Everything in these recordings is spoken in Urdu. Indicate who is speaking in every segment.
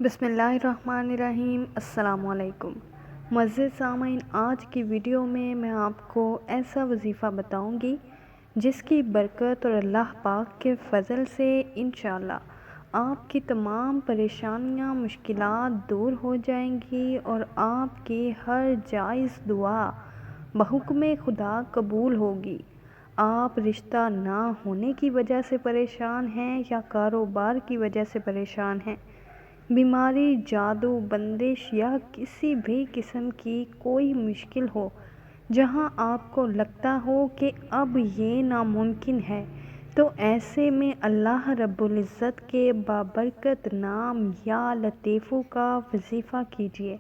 Speaker 1: بسم اللہ الرحمن الرحیم۔ السلام علیکم معزز سامعین، آج کی ویڈیو میں آپ کو ایسا وظیفہ بتاؤں گی جس کی برکت اور اللہ پاک کے فضل سے انشاءاللہ آپ کی تمام پریشانیاں مشکلات دور ہو جائیں گی اور آپ کی ہر جائز دعا بحکم خدا قبول ہوگی۔ آپ رشتہ نہ ہونے کی وجہ سے پریشان ہیں یا کاروبار کی وجہ سے پریشان ہیں، بیماری، جادو، بندش یا کسی بھی قسم کی کوئی مشکل ہو، جہاں آپ کو لگتا ہو کہ اب یہ ناممکن ہے، تو ایسے میں اللہ رب العزت کے بابرکت نام یا لطیفو کا وظیفہ کیجیے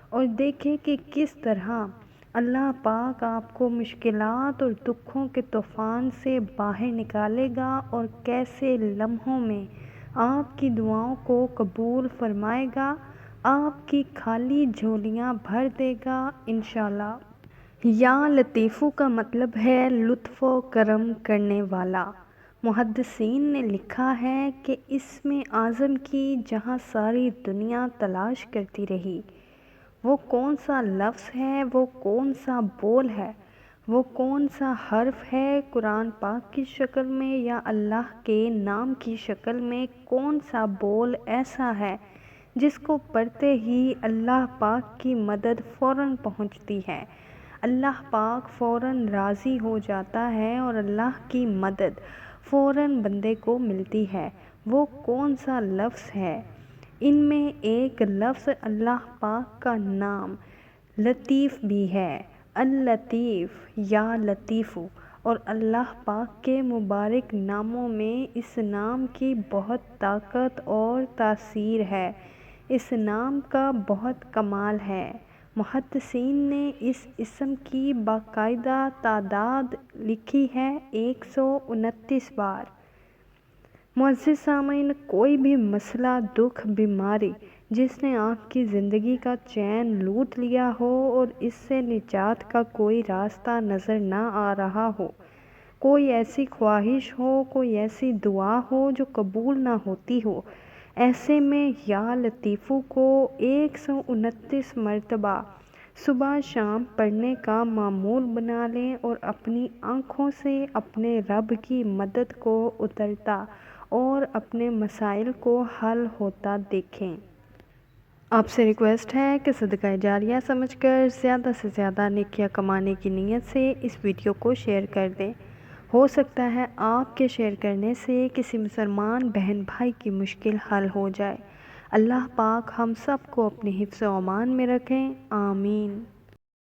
Speaker 1: اور دیکھیں کہ کس طرح اللہ پاک آپ کو مشکلات اور دکھوں کے طوفان سے باہر نکالے گا اور کیسے لمحوں میں آپ کی دعاؤں کو قبول فرمائے گا، آپ کی خالی جھولیاں بھر دے گا انشاءاللہ۔ یا لطیفو کا مطلب ہے لطف و کرم کرنے والا۔ محدثین نے لکھا ہے کہ اسم اعظم کی جہاں ساری دنیا تلاش کرتی رہی، وہ کون سا لفظ ہے، وہ کون سا بول ہے، وہ کون سا حرف ہے، قرآن پاک کی شکل میں یا اللہ کے نام کی شکل میں کون سا بول ایسا ہے جس کو پڑھتے ہی اللہ پاک کی مدد فوراً پہنچتی ہے، اللہ پاک فوراً راضی ہو جاتا ہے اور اللہ کی مدد فوراً بندے کو ملتی ہے، وہ کون سا لفظ ہے؟ ان میں ایک لفظ اللہ پاک کا نام لطیف بھی ہے، اللطیف یا لطیفو، اور اللہ پاک کے مبارک ناموں میں اس نام کی بہت طاقت اور تاثیر ہے، اس نام کا بہت کمال ہے۔ محدثین نے اس اسم کی باقاعدہ تعداد لکھی ہے 129 بار۔ معزز سامعین، کوئی بھی مسئلہ، دکھ، بیماری جس نے آپ کی زندگی کا چین لوٹ لیا ہو اور اس سے نجات کا کوئی راستہ نظر نہ آ رہا ہو، کوئی ایسی خواہش ہو، کوئی ایسی دعا ہو جو قبول نہ ہوتی ہو، ایسے میں یا لطیفو کو 129 مرتبہ صبح شام پڑھنے کا معمول بنا لیں اور اپنی آنکھوں سے اپنے رب کی مدد کو اترتا اور اپنے مسائل کو حل ہوتا دیکھیں۔ آپ سے ریکویسٹ ہے کہ صدقہ جاریہ سمجھ کر زیادہ سے زیادہ نیکیاں کمانے کی نیت سے اس ویڈیو کو شیئر کر دیں۔ ہو سکتا ہے آپ کے شیئر کرنے سے کسی مسلمان بہن بھائی کی مشکل حل ہو جائے۔ اللہ پاک ہم سب کو اپنے حفظ و امان میں رکھیں، آمین۔